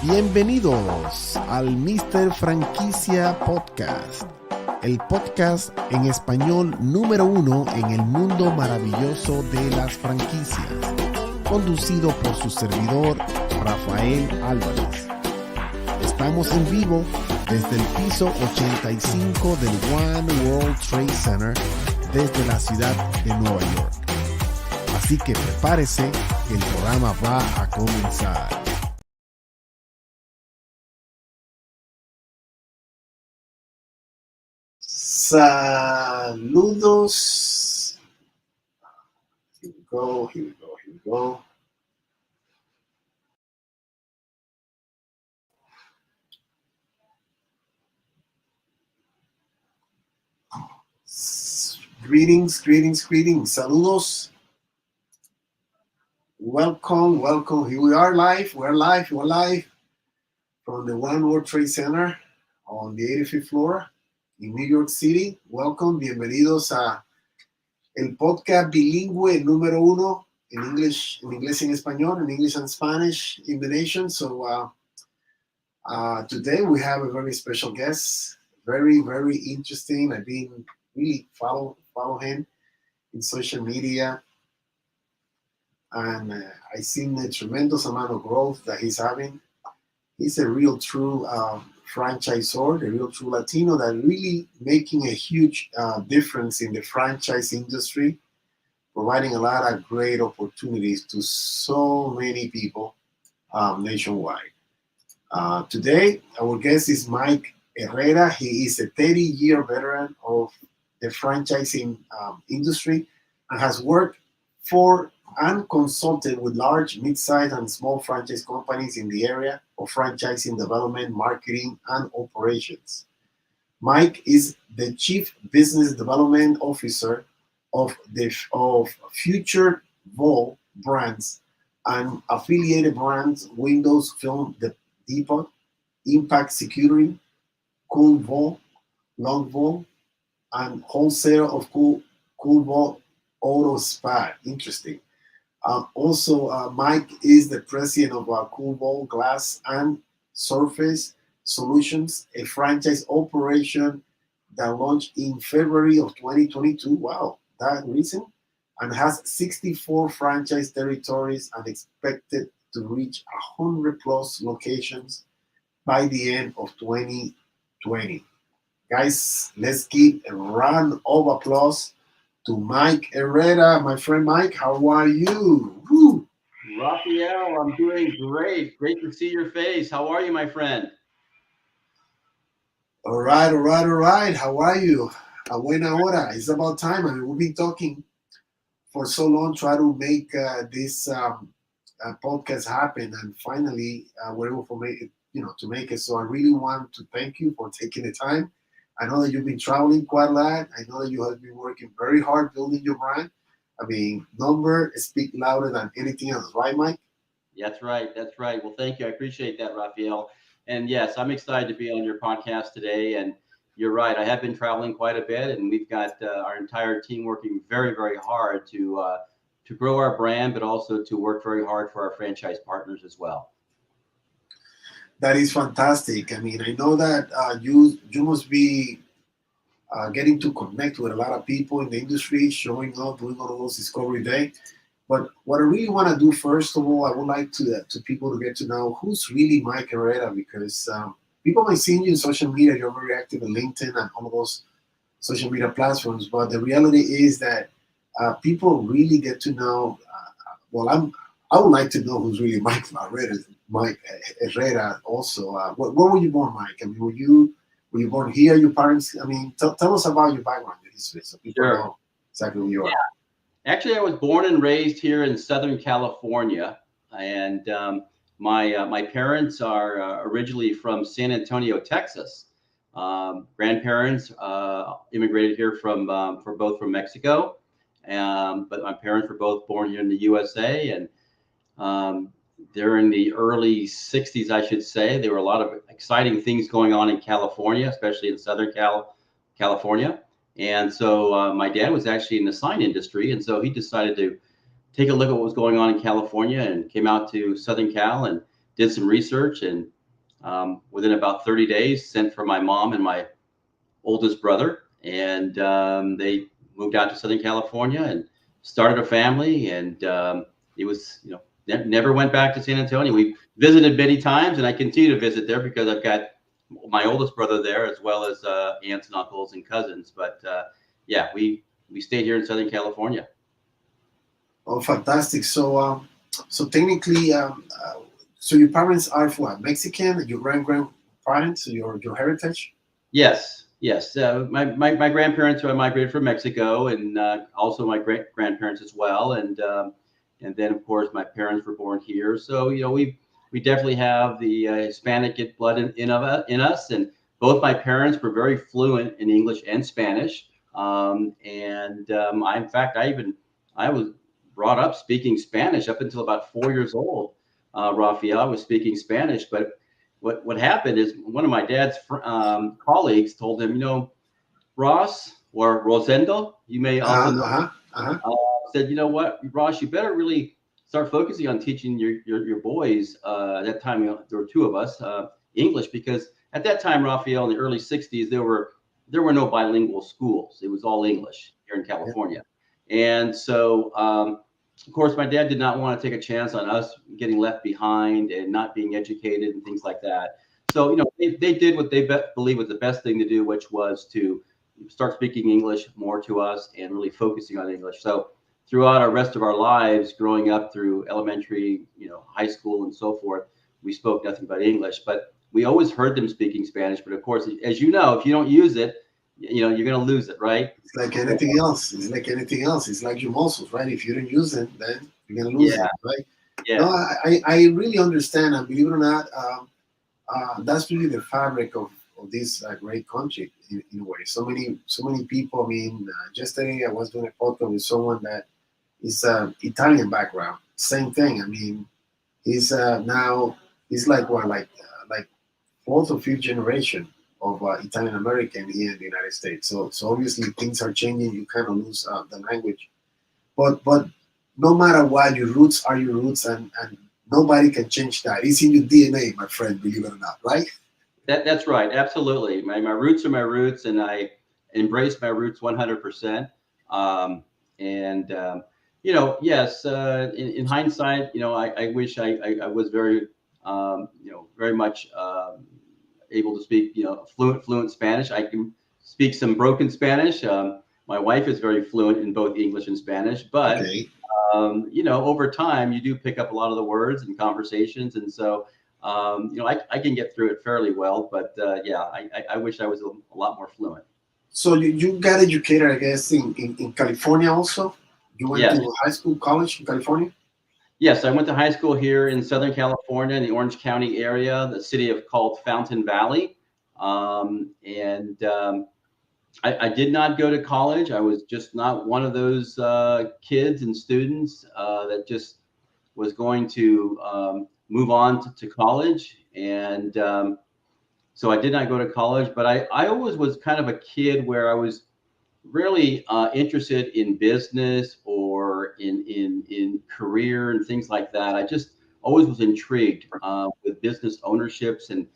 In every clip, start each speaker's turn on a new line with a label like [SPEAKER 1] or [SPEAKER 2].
[SPEAKER 1] Bienvenidos al Mr. Franquicia Podcast, el podcast en español número 1 en el mundo maravilloso de las franquicias, conducido por su servidor Rafael Álvarez. Estamos en vivo desde el piso 85 del One World Trade Center desde la ciudad de Nueva York. Así que prepárese, que el programa va a comenzar. Saludos. Here we go. Greetings. Saludos. Welcome. Here we are live. We're live from the One World Trade Center on the 85th floor in New York City. Welcome. Bienvenidos a el podcast bilingüe número 1 en inglés y en español, in English and Spanish in the nation. So today we have a very special guest, very interesting. I've been really follow him in social media, and I've seen the tremendous amount of growth that he's having. He's a real true franchisor, a real true Latino that really making a huge difference in the franchise industry, providing a lot of great opportunities to so many people nationwide. Today, our guest is Mike Herrera. He is a 30-year veteran of the franchising industry and has worked for and consulted with large, mid-sized, and small franchise companies in the area of franchising development, marketing, and operations. Mike is the Chief Business Development Officer of Future Vol brands and affiliated brands Windows Film Depot, Impact Security, CoolVu, Longvol, and wholesaler of CoolVu Auto Spa. Interesting. Also, Mike is the president of CoolVu Glass and Surface Solutions, a franchise operation that launched in February of 2022. Wow, that recent, and has 64 franchise territories and expected to reach 100 plus locations by the end of 2020. Guys, let's give a round of applause to Mike Herrera. My friend Mike, how are you? Woo.
[SPEAKER 2] Rafael, I'm doing great. Great to see your face. How are you, my friend?
[SPEAKER 1] All right. How are you? A buena hora. It's about time. I mean, we've been talking for so long, try to make this podcast happen, and finally we're able to make it. So I really want to thank you for taking the time. I know that you've been traveling quite a lot. I know that you have been working very hard building your brand. I mean, numbers speak louder than anything else, right, Mike?
[SPEAKER 2] That's right. Well, thank you. I appreciate that, Rafael. And yes, I'm excited to be on your podcast today. And you're right. I have been traveling quite a bit, and we've got our entire team working very hard to grow our brand, but also to work very hard for our franchise partners as well.
[SPEAKER 1] That is fantastic. I mean, I know that you must be getting to connect with a lot of people in the industry, showing up, doing all those Discovery Day. But what I really want to do, first of all, I would like to people to get to know who's really Mike Herrera, because people might see you in social media. You're very active in LinkedIn and all of those social media platforms. But the reality is that people really get to know. I would like to know who's really Mike Herrera. Also, where were you born, Mike? I mean, were you born here? Your parents? I mean, tell us about your background, your history, so people know exactly who you are.
[SPEAKER 2] Yeah. Actually, I was born and raised here in Southern California, and my parents are originally from San Antonio, Texas. Grandparents immigrated here from Mexico, but my parents were both born here in the USA, and during the early 60s, I should say, there were a lot of exciting things going on in California, especially in Southern California. And so my dad was actually in the sign industry. And so he decided to take a look at what was going on in California and came out to Southern Cal and did some research, and within about 30 days, sent for my mom and my oldest brother, and they moved out to Southern California and started a family. And it was, never went back to San Antonio. We visited many times, and I continue to visit there because I've got my oldest brother there, as well as aunts and uncles and cousins. But yeah, we stayed here in Southern California.
[SPEAKER 1] Oh, fantastic! So technically, so your parents are what, Mexican? Your grandparents, your heritage?
[SPEAKER 2] Yes. My grandparents are migrated from Mexico, and also my great grandparents as well. And then of course my parents were born here. So we definitely have the Hispanic blood in us. And both my parents were very fluent in English and Spanish. In fact, I was brought up speaking Spanish up until about 4 years old. Rafael was speaking Spanish, but what happened is one of my dad's colleagues told him, Ross or Rosendo, you may also know, said, what, Ross, you better really start focusing on teaching your boys. At that time, there were two of us, English, because at that time, Rafael, in the early 60s, there were no bilingual schools. It was all English here in California. And so, of course, my dad did not want to take a chance on us getting left behind and not being educated and things like that. So, they did what they believe was the best thing to do, which was to start speaking English more to us and really focusing on English. So throughout our rest of our lives, growing up through elementary, high school and so forth, we spoke nothing but English, but we always heard them speaking Spanish. But of course, as you know, if you don't use it, you're going to lose it, right?
[SPEAKER 1] It's like anything else. It's like your muscles, right? If you don't use it, then you're going to lose it, right?
[SPEAKER 2] Yeah.
[SPEAKER 1] No, I really understand, and believe it or not, that's really the fabric of this great country in a way. So many people. I mean, yesterday I was doing a podcast with someone that is Italian background. Same thing. I mean, he's like fourth or fifth generation of Italian American here in the United States. So obviously things are changing. You kind of lose the language, but no matter what, your roots are your roots, and nobody can change that. It's in your DNA, my friend. Believe it or not, right?
[SPEAKER 2] That's right. Absolutely. My roots are my roots, and I embrace my roots 100%. Yes, in hindsight, I wish I was very, very much able to speak, fluent Spanish. I can speak some broken Spanish. My wife is very fluent in both English and Spanish, but
[SPEAKER 1] Okay.
[SPEAKER 2] Over time, you do pick up a lot of the words and conversations, and so I can get through it fairly well. But I wish I was a lot more fluent.
[SPEAKER 1] So you got educated, I guess, in California also? You went to high school, college in California?
[SPEAKER 2] Yes, I went to high school here in Southern California, in the Orange County area, the city called Fountain Valley. I did not go to college. I was just not one of those kids and students that just was going to move on to college. And so I did not go to college, but I always was kind of a kid where I was really interested in business or in career and things like that. I just always was intrigued with business ownerships and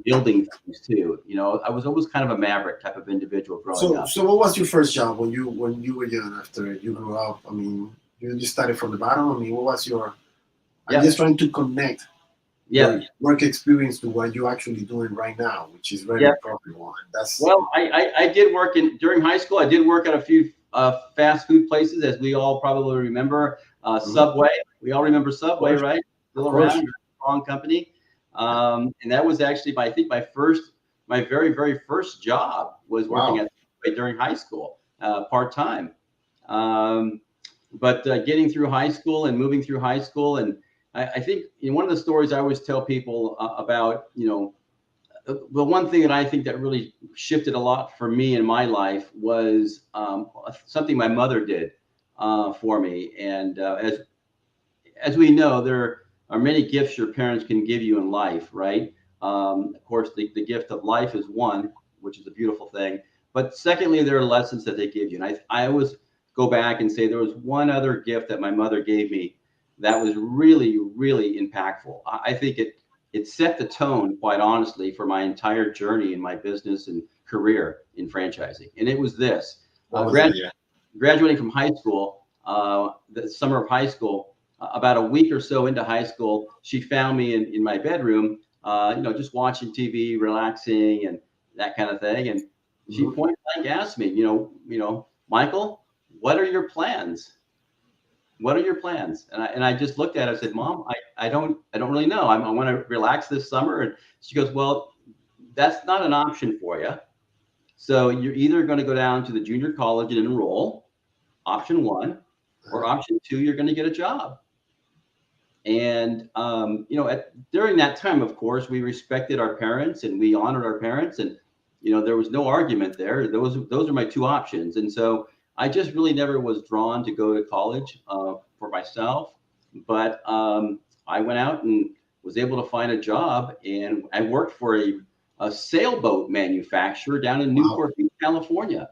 [SPEAKER 2] building things too. I was always kind of a maverick type of individual growing up.
[SPEAKER 1] So what was your first job when you were young, after you grew up? I mean, you started from the bottom. I mean, what was your? I'm just trying to connect your work experience to what you're actually doing right now, which is very profitable. And that's
[SPEAKER 2] I did work during high school. I did work at a few fast food places, as we all probably remember. Subway. We all remember Subway, right? Still around, strong company. And that was actually my very, very first job was working at Subway during high school, part-time. But getting through high school and moving through high school, and I think one of the stories I always tell people about, the one thing that I think that really shifted a lot for me in my life was something my mother did for me. And as we know, there are many gifts your parents can give you in life, right? Of course, the gift of life is one, which is a beautiful thing. But secondly, there are lessons that they give you. And I always go back and say there was one other gift that my mother gave me that was really, really impactful. I think it set the tone, quite honestly, for my entire journey in my business and career in franchising. And it was this:
[SPEAKER 1] What was it? Yeah.
[SPEAKER 2] graduating from high school, the summer of high school, about a week or so into high school, she found me in my bedroom, just watching TV, relaxing, and that kind of thing. And she point blank asked me, Michael, what are your plans? What are your plans? And I just looked at her. I said, Mom, I don't really know. I want to relax this summer. And she goes, well, that's not an option for you. So you're either going to go down to the junior college and enroll, option one, or option two, you're going to get a job. And during that time, of course, we respected our parents and we honored our parents, and there was no argument there. Those are my two options. And so I just really never was drawn to go to college for myself, but I went out and was able to find a job, and I worked for a sailboat manufacturer down in Newport Beach, California.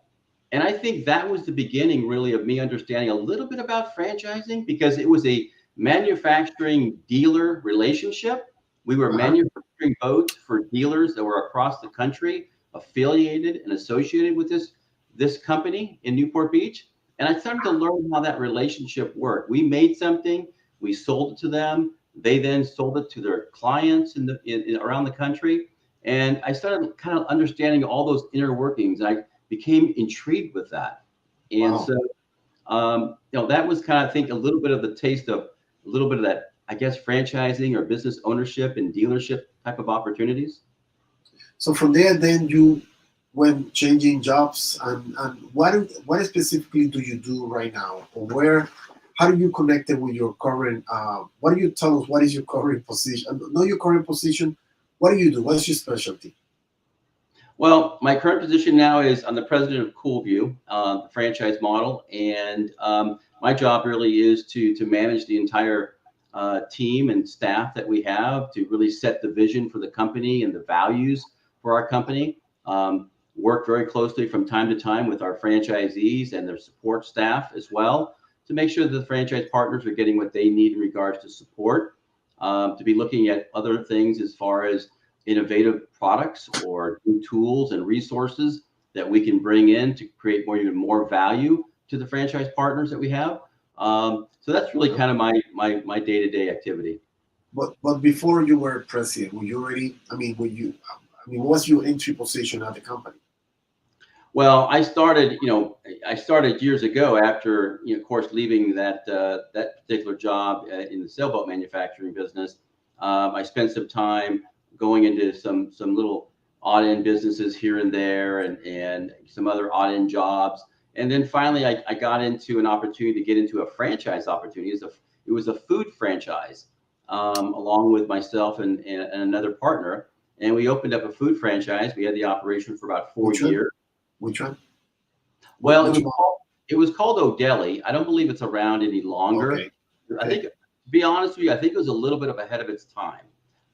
[SPEAKER 2] And I think that was the beginning, really, of me understanding a little bit about franchising, because it was a manufacturing dealer relationship. We were manufacturing boats for dealers that were across the country, affiliated and associated with this company in Newport Beach. And I started to learn how that relationship worked. We made something, we sold it to them. They then sold it to their clients around the country. And I started kind of understanding all those inner workings. I became intrigued with that. And so, that was kind of, I think, a little bit of the taste of a little bit of that, I guess, franchising or business ownership and dealership type of opportunities.
[SPEAKER 1] So from there, then you went changing jobs, and what specifically do you do right now, or how do you connect it with your current? What do you tell us? What is your current position? Not your current position. What do you do? What's your specialty?
[SPEAKER 2] Well, my current position now is I'm the president of CoolVu, the franchise model, and my job really is to manage the entire team and staff that we have, to really set the vision for the company and the values for our company. Work very closely from time to time with our franchisees and their support staff as well, to make sure that the franchise partners are getting what they need in regards to support, to be looking at other things as far as innovative products or new tools and resources that we can bring in to create even more value to the franchise partners that we have. So that's really kind of my day-to-day activity.
[SPEAKER 1] But before you were president, were you already? What was your entry position at the company?
[SPEAKER 2] Well, I started years ago after, of course, leaving that particular job in the sailboat manufacturing business. I spent some time going into some little odd-end businesses here and there, and some other odd-end jobs. And then finally, I got into an opportunity to get into a franchise opportunity. It was a food franchise, along with myself and another partner. And we opened up a food franchise. We had the operation for about 4 years.
[SPEAKER 1] Which one?
[SPEAKER 2] Well, it was called O'Delhi. I don't believe it's around any longer.
[SPEAKER 1] Okay.
[SPEAKER 2] I think, to be honest with you, I think it was a little bit of ahead of its time.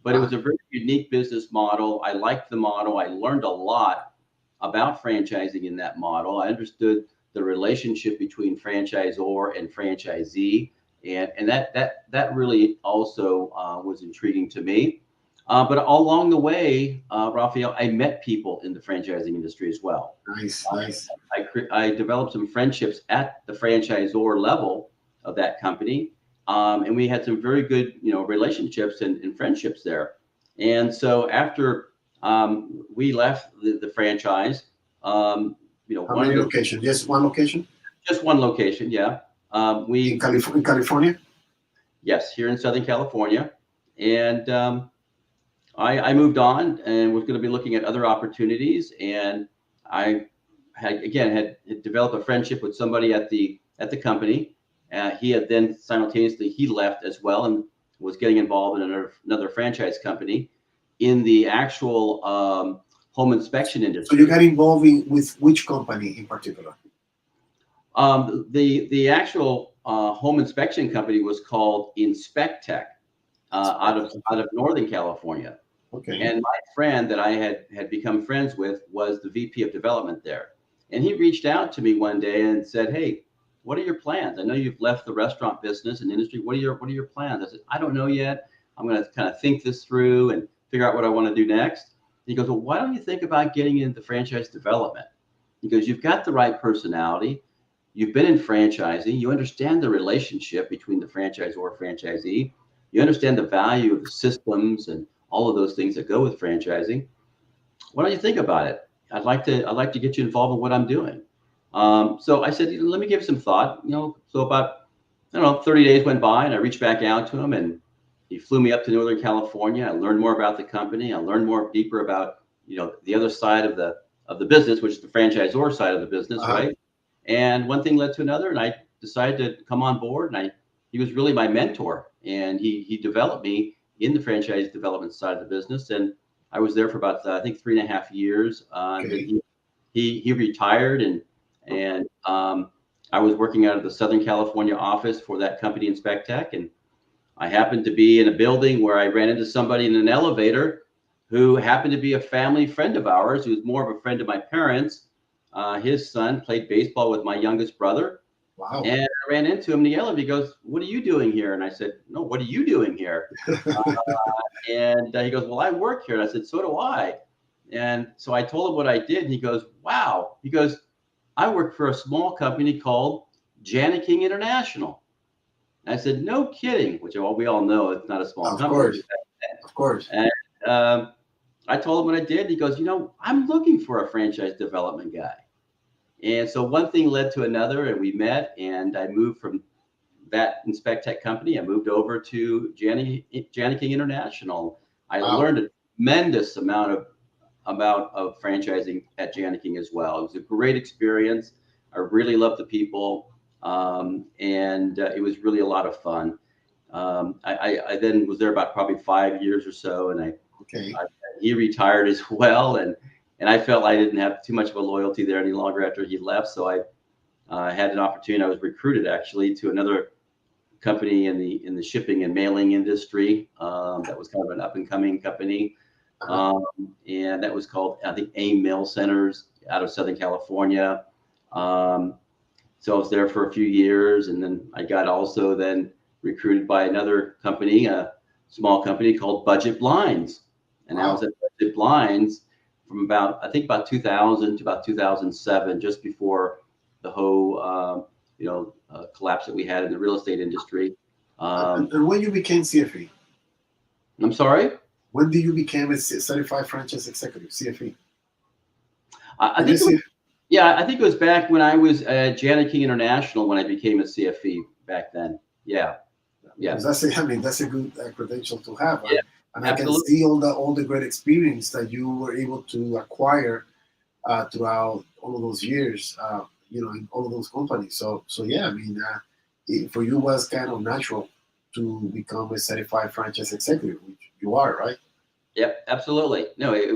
[SPEAKER 2] But it was a very unique business model. I liked the model. I learned a lot about franchising in that model. I understood the relationship between franchisor and franchisee, and that really also was intriguing to me. But along the way, Rafael, I met people in the franchising industry as well.
[SPEAKER 1] Nice.
[SPEAKER 2] I developed some friendships at the franchisor level of that company. And we had some very good, relationships and friendships there. And so after we left the franchise,
[SPEAKER 1] How many locations? Just one location?
[SPEAKER 2] Just one location, yeah.
[SPEAKER 1] In California?
[SPEAKER 2] Yes, here in Southern California. And I moved on and was going to be looking at other opportunities. And I had developed a friendship with somebody at the company. He had then simultaneously, he left as well and was getting involved in another franchise company in the actual home inspection industry.
[SPEAKER 1] So you got involved with which company in particular?
[SPEAKER 2] The actual home inspection company was called InspecTech out of Northern California.
[SPEAKER 1] Okay.
[SPEAKER 2] And my friend that I had become friends with was the VP of development there. And he reached out to me one day and said, hey, what are your plans? I know you've left the restaurant business and industry. What are your plans? I said, I don't know yet. I'm going to kind of think this through and figure out what I want to do next. He goes, well, why don't you think about getting into franchise development? He goes, you've got the right personality. You've been in franchising. You understand the relationship between the franchisor or franchisee. You understand the value of the systems and all of those things that go with franchising. Why don't you think about it? I'd like to get you involved in what I'm doing. So I said, let me give some thought. So about 30 days went by, and I reached back out to him, and he flew me up to Northern California. I learned more about the company. I learned deeper about the other side of the business, which is the franchisor side of the business, right? And one thing led to another, and I decided to come on board. And he was really my mentor, and he developed me in the franchise development side of the business. And I was there for about I think 3.5 years. And then he retired, and I was working out of the Southern California office for that company, Inspect Tech, and I happened to be in a building where I ran into somebody in an elevator who happened to be a family friend of ours, who was more of a friend of my parents. His son played baseball with my youngest brother.
[SPEAKER 1] Wow.
[SPEAKER 2] And I ran into him in the elevator. He goes, what are you doing here? And I said, no, what are you doing here? And he goes, well, I work here. And I said, so do I. And so I told him what I did. And he goes, wow. He goes, I work for a small company called Janiking International. And I said, no kidding, which we all know it's not a small company.
[SPEAKER 1] Of course.
[SPEAKER 2] And I told him what I did. He goes, I'm looking for a franchise development guy. And so one thing led to another, and we met, and I moved from that Inspect Tech company. I moved over to Janiking International. I learned a tremendous amount of franchising at Janiking as well. It was a great experience. I really loved the people, and it was really a lot of fun. I then was there about probably 5 years or so, and he retired as well, and I felt I didn't have too much of a loyalty there any longer after he left. So I had an opportunity. I was recruited actually to another company in the shipping and mailing industry that was kind of an up and coming company, and that was called, I think, AIM Mail Centers out of Southern California. So I was there for a few years, and then I got also then recruited by another company, a small company called Budget Blinds, and I was at Budget Blinds from about 2000 to about 2007, just before the whole collapse that we had in the real estate industry.
[SPEAKER 1] And when you became CFE?
[SPEAKER 2] I'm sorry?
[SPEAKER 1] When did you become a certified franchise executive, CFE?
[SPEAKER 2] I think it was back when I was at Janiking International when I became a CFE back then. Yeah.
[SPEAKER 1] That's a good credential to have.
[SPEAKER 2] Yeah.
[SPEAKER 1] And
[SPEAKER 2] Absolutely.
[SPEAKER 1] I can see all the great experience that you were able to acquire throughout all of those years, in all of those companies. So yeah, for you was kind of natural to become a certified franchise executive, which you are, right?
[SPEAKER 2] Yep, absolutely. No, it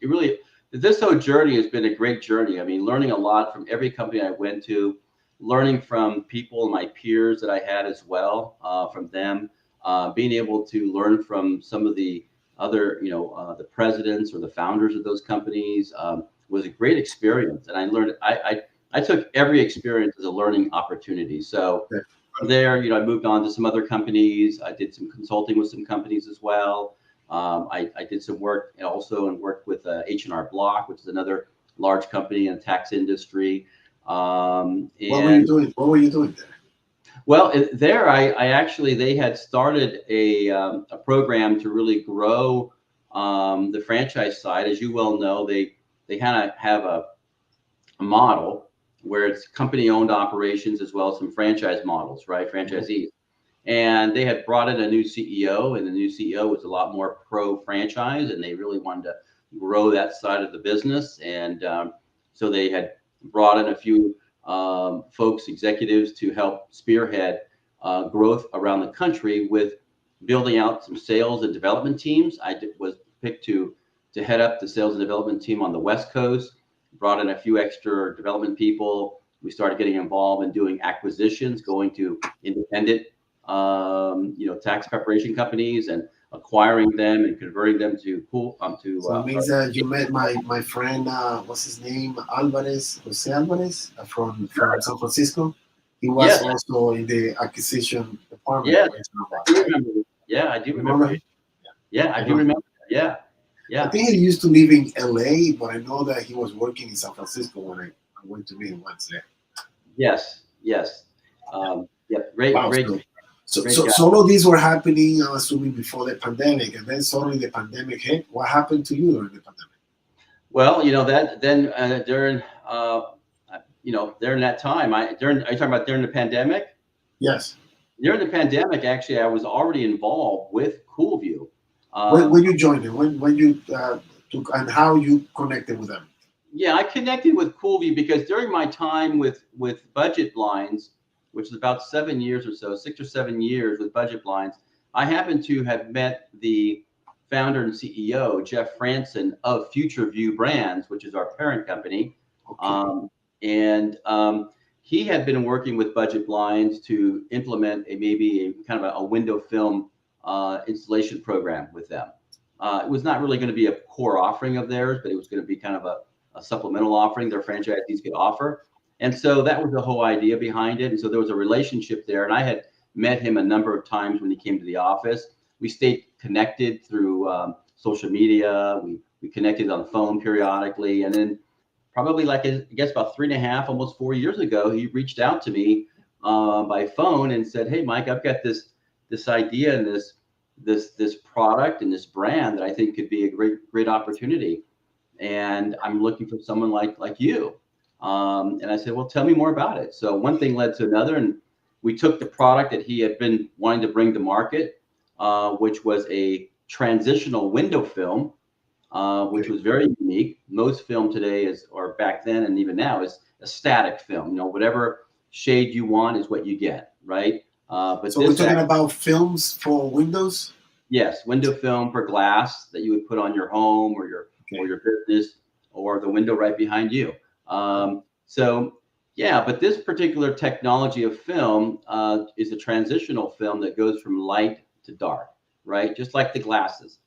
[SPEAKER 2] really, this whole journey has been a great journey. Learning a lot from every company I went to, learning from people, my peers that I had as well, from them. Being able to learn from some of the other, the presidents or the founders of those companies was a great experience. And I learned, I took every experience as a learning opportunity. So from there, I moved on to some other companies. I did some consulting with some companies as well. I did some work also and worked with H&R Block, which is another large company in the tax industry. What
[SPEAKER 1] were you doing? What were you doing there?
[SPEAKER 2] Well, there, they had started a program to really grow the franchise side. As you well know, they kind of have a model where it's company-owned operations as well as some franchise models, right? Franchisees. And they had brought in a new CEO, and the new CEO was a lot more pro-franchise, and they really wanted to grow that side of the business. And so they had brought in a few folks, executives, to help spearhead growth around the country with building out some sales and development teams. I was picked to head up the sales and development team on the West Coast, brought in a few extra development people. We started getting involved in doing acquisitions, going to independent tax preparation companies and acquiring them and converting them to
[SPEAKER 1] So it means that you met my friend, what's his name, Jose Alvarez from San Francisco. He was
[SPEAKER 2] Yes,
[SPEAKER 1] also in the acquisition department.
[SPEAKER 2] yes, I
[SPEAKER 1] Right?
[SPEAKER 2] do remember. Yeah, I do
[SPEAKER 1] You know
[SPEAKER 2] remember.
[SPEAKER 1] that?
[SPEAKER 2] Yeah, I
[SPEAKER 1] I
[SPEAKER 2] do
[SPEAKER 1] know.
[SPEAKER 2] remember. Yeah,
[SPEAKER 1] I
[SPEAKER 2] yeah.
[SPEAKER 1] think he used to live in LA, but I know that he was working in San Francisco when I went to meet him once there.
[SPEAKER 2] Yes, yes. Yeah, great,
[SPEAKER 1] Wow.
[SPEAKER 2] great, great guy.
[SPEAKER 1] So all of these were happening, I'm assuming, before the pandemic, and then suddenly the pandemic hit. What happened to you during the pandemic?
[SPEAKER 2] Well, that then during during that time, are you talking about during the pandemic?
[SPEAKER 1] Yes.
[SPEAKER 2] During the pandemic, actually, I was already involved with CoolVu.
[SPEAKER 1] When you joined them, when you took, and how you connected with them?
[SPEAKER 2] Yeah, I connected with CoolVu because during my time with Budget Blinds, which is about 7 years or so, 6 or 7 years with Budget Blinds, I happened to have met the founder and CEO, Jeff Franson of FutureView Brands, which is our parent company.
[SPEAKER 1] Okay.
[SPEAKER 2] And he had been working with Budget Blinds to implement maybe a kind of a window film installation program with them. It was not really going to be a core offering of theirs, but it was going to be kind of a supplemental offering their franchisees could offer. And so that was the whole idea behind it. And so there was a relationship there. And I had met him a number of times when he came to the office. We stayed connected through social media. We connected on the phone periodically. And then probably like, I guess about 3.5, almost 4 years ago, he reached out to me by phone and said, "Hey, Mike, I've got this idea and this product and this brand that I think could be a great opportunity. And I'm looking for someone like you." And I said, "Well, tell me more about it." So one thing led to another, and we took the product that he had been wanting to bring to market, which was a transitional window film, which was very unique. Most film today or back then and even now, is a static film. Whatever shade you want is what you get, right? But
[SPEAKER 1] so we're talking about films for windows.
[SPEAKER 2] Yes, window film for glass that you would put on your home or your business or the window right behind you. So yeah, but this particular technology of film is a transitional film that goes from light to dark, right? Just like the glasses.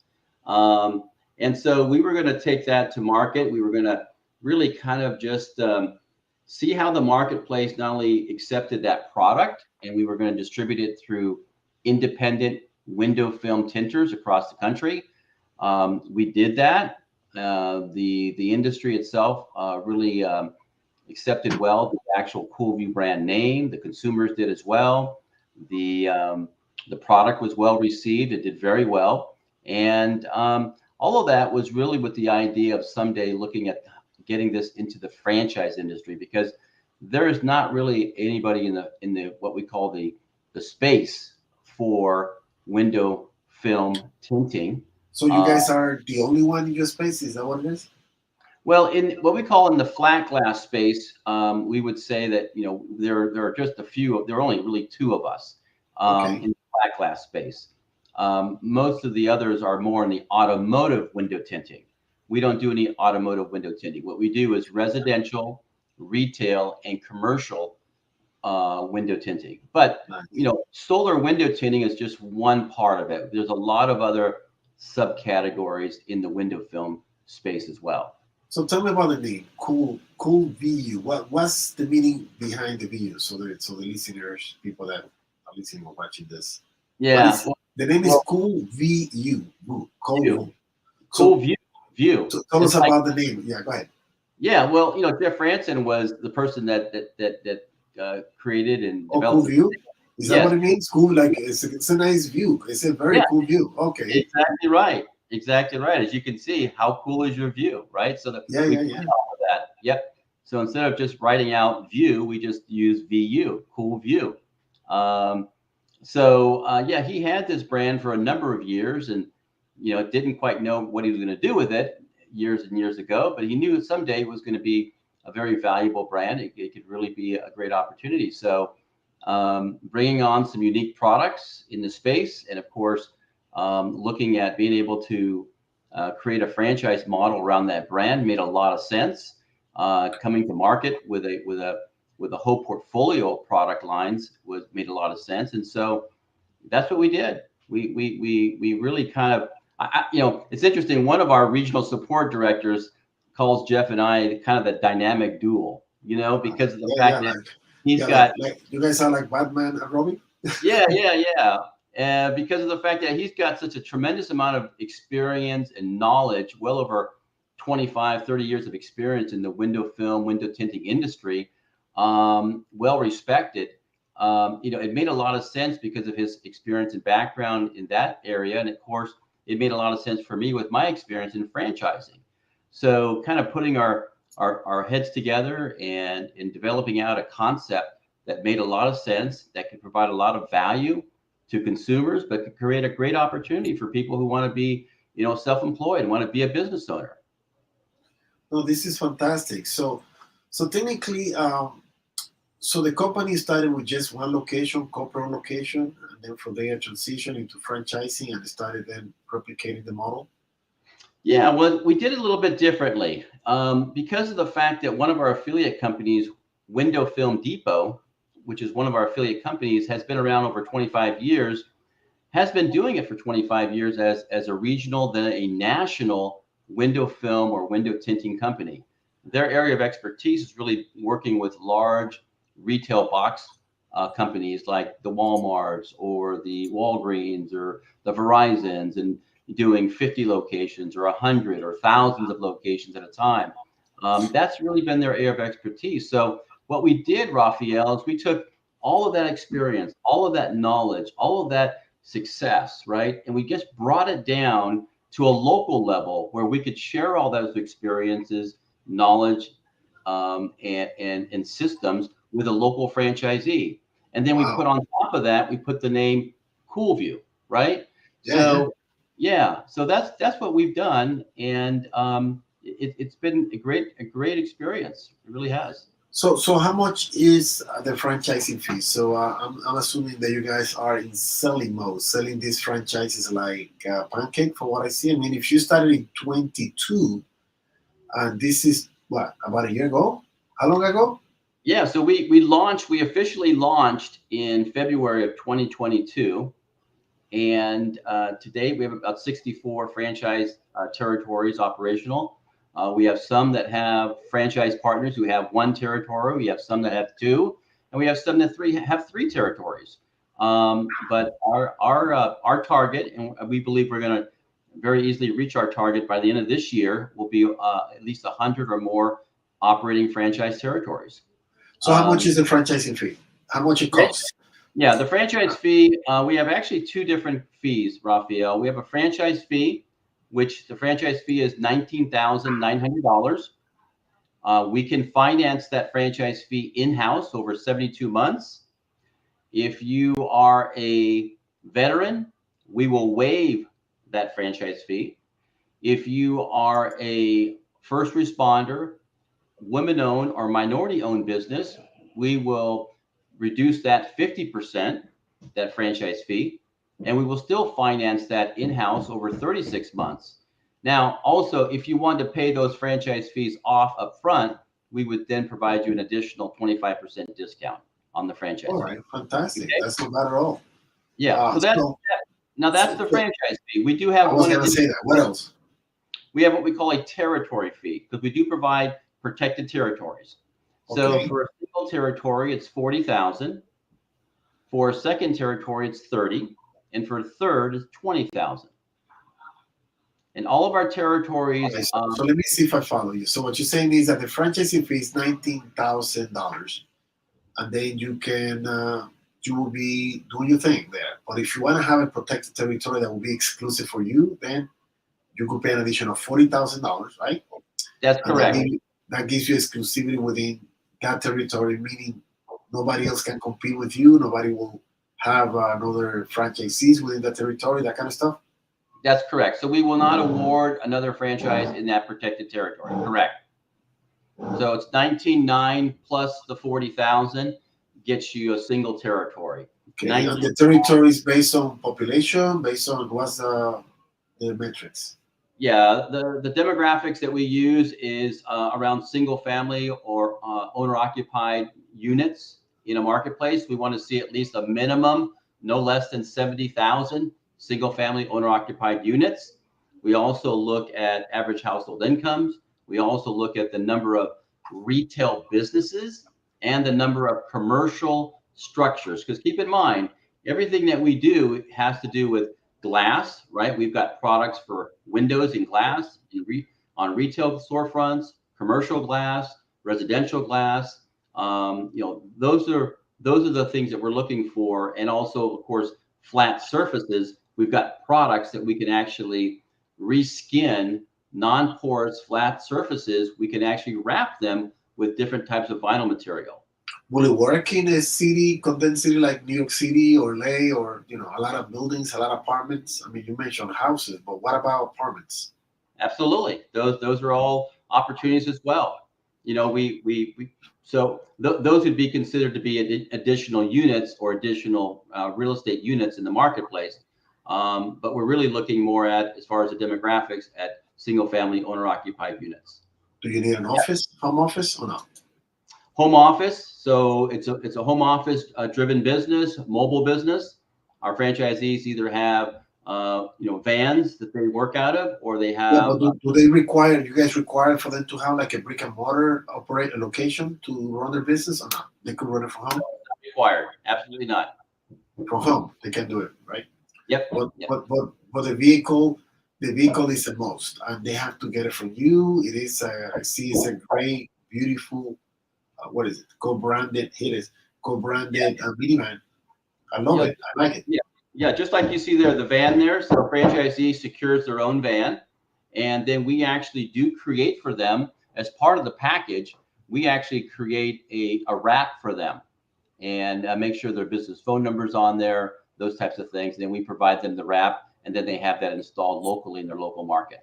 [SPEAKER 2] And so we were going to take that to market. We were going to really kind of just see how the marketplace not only accepted that product, and we were going to distribute it through independent window film tinters across the country. We did that. The industry itself really accepted well the actual CoolVu brand name. The consumers did as well. The product was well received. It did very well. And all of that was really with the idea of someday looking at getting this into the franchise industry, because there is not really anybody in the what we call the space for window film tinting.
[SPEAKER 1] So you guys are the only one in your space? Is that what it is?
[SPEAKER 2] Well, in what we call in the flat glass space, we would say that there are just a few. There are only really two of us in the flat glass space. Most of the others are more in the automotive window tinting. We don't do any automotive window tinting. What we do is residential, retail, and commercial window tinting. But solar window tinting is just one part of it. There's a lot of other subcategories in the window film space as well.
[SPEAKER 1] So tell me about the name, CoolVu. What's the meaning behind the VU? So the listeners, people that are listening or watching this.
[SPEAKER 2] Yeah.
[SPEAKER 1] The name is CoolVu.
[SPEAKER 2] CoolVu. View.
[SPEAKER 1] So tell us about the name. Yeah, go ahead.
[SPEAKER 2] Yeah, well, Jeff Franson was the person that created and developed.
[SPEAKER 1] CoolVu? Is that what it means? Cool, like it's a nice view. It's a very cool view. Okay.
[SPEAKER 2] Exactly right. Exactly right. As you can see, how cool is your view, right? So that. Yep. So instead of just writing out view, we just use VU, CoolVu. He had this brand for a number of years, and didn't quite know what he was going to do with it years and years ago, but he knew someday it was going to be a very valuable brand. It could really be a great opportunity. So bringing on some unique products in the space, and of course, looking at being able to create a franchise model around that brand made a lot of sense. Coming to market with a whole portfolio of product lines made a lot of sense, and so that's what we did. We really kind of, it's interesting. One of our regional support directors calls Jeff and I kind of the dynamic duo, because of the fact that He's
[SPEAKER 1] Yeah,
[SPEAKER 2] got
[SPEAKER 1] like you guys are like Batman and Robin.
[SPEAKER 2] yeah. Because of the fact that he's got such a tremendous amount of experience and knowledge, well over 25, 30 years of experience in the window film, window tinting industry, well respected. It made a lot of sense because of his experience and background in that area. And of course, it made a lot of sense for me with my experience in franchising. So kind of putting our heads together and in developing out a concept that made a lot of sense, that could provide a lot of value to consumers, but could create a great opportunity for people who want to be, self-employed and want to be a business owner.
[SPEAKER 1] No, this is fantastic. So technically, so the company started with just one location, corporate location, and then from there transitioned into franchising and started then replicating the model.
[SPEAKER 2] Yeah, well, we did it a little bit differently because of the fact that one of our affiliate companies, Window Film Depot, which is one of our affiliate companies, has been around over 25 years, has been doing it for 25 years as a regional, then a national window film or window tinting company. Their area of expertise is really working with large retail box companies like the Walmarts or the Walgreens or the Verizons, and doing 50 locations or 100 or thousands of locations at a time. That's really been their area of expertise. So what we did, Raphael, is we took all of that experience, all of that knowledge, all of that success, right? And we just brought it down to a local level where we could share all those experiences, knowledge, and systems with a local franchisee. And then we put on top of that, we put the name CoolVu, right? So so that's what we've done, and it's been a great experience. It really has.
[SPEAKER 1] So how much is the franchising fee? So I'm assuming that you guys are in selling mode, selling these franchises like pancake, from what I see. I mean, if you started in 22, and this is what, about a year ago? How long ago?
[SPEAKER 2] Yeah, so we officially launched in February of 2022. And to date, we have about 64 franchise territories operational. We have some that have franchise partners who have one territory. We have some that have two, and we have some that have three territories. But our target, and we believe we're going to very easily reach our target by the end of this year, will be at least 100 or more operating franchise territories.
[SPEAKER 1] So how much is the franchising fee? How much it costs?
[SPEAKER 2] Yeah, the franchise fee, we have actually two different fees, Raphael. We have a franchise fee, which the franchise fee is $19,900. We can finance that franchise fee in-house over 72 months. If you are a veteran, we will waive that franchise fee. If you are a first responder, women-owned or minority-owned business, we will reduce that 50%, that franchise fee, and we will still finance that in-house over 36 months. Now, also, if you want to pay those franchise fees off up front, we would then provide you an additional 25% discount on the franchise
[SPEAKER 1] All
[SPEAKER 2] fee.
[SPEAKER 1] right, fantastic. Okay. That's not bad at all.
[SPEAKER 2] Yeah, so that's the franchise fee. We do have
[SPEAKER 1] I was going to say that. What else?
[SPEAKER 2] We have what we call a territory fee, because we do provide protected territories. So for a single territory, it's $40,000. For a second territory, it's $30,000, and for a third, it's $20,000. And all of our territories.
[SPEAKER 1] Okay, so let me see if I follow you. So what you're saying is that the franchising fee is $19,000, and then you can you will be doing your thing there. But if you want to have a protected territory that will be exclusive for you, then you could pay an additional $40,000, right?
[SPEAKER 2] That's correct.
[SPEAKER 1] That gives you exclusivity within that territory, meaning nobody else can compete with you. Nobody will have another franchisees within that territory, that kind of stuff.
[SPEAKER 2] That's correct. So we will not award another franchise in that protected territory. Correct. So it's $19,900 plus the $40,000 gets you a single territory.
[SPEAKER 1] Okay. And the territory is based on population, based on what's the metrics?
[SPEAKER 2] Yeah, the demographics that we use is around single family or owner occupied units in a marketplace. We want to see at least a minimum, no less than 70,000 single family owner occupied units. We also look at average household incomes. We also look at the number of retail businesses and the number of commercial structures. Because keep in mind, everything that we do has to do with glass, right? We've got products for windows and glass on retail storefronts, commercial glass, residential glass. Those are the things that we're looking for, and also, of course, flat surfaces. We've got products that we can actually reskin non-porous flat surfaces. We can actually wrap them with different types of vinyl material.
[SPEAKER 1] Will it work in a city, condensed city like New York City or LA, or a lot of buildings, a lot of apartments? I mean, you mentioned houses, but what about apartments?
[SPEAKER 2] Absolutely, those are all opportunities as well. Those would be considered to be additional units or additional real estate units in the marketplace. But we're really looking more at, as far as the demographics, at single-family owner-occupied units.
[SPEAKER 1] Do you need an office, home office, or not?
[SPEAKER 2] Home office. So it's a home office driven business, mobile business. Our franchisees either have vans that they work out of, or they have.
[SPEAKER 1] Yeah, but do they require, you guys require for them to have like a brick and mortar operate a location to run their business, or not? They could run it from home?
[SPEAKER 2] Not required. Absolutely not.
[SPEAKER 1] From home, they can do it, right?
[SPEAKER 2] Yep.
[SPEAKER 1] But the vehicle is the most, and they have to get it from you. It is I see it's a great, beautiful, what is it? Co-branded. It is co-branded minivan. I love it. I like it.
[SPEAKER 2] Yeah, just like you see there, the van there. So franchisee secures their own van, and then we actually do create for them, as part of the package, we actually create a wrap for them, and make sure their business phone numbers on there, those types of things. And then we provide them the wrap, and then they have that installed locally in their local market.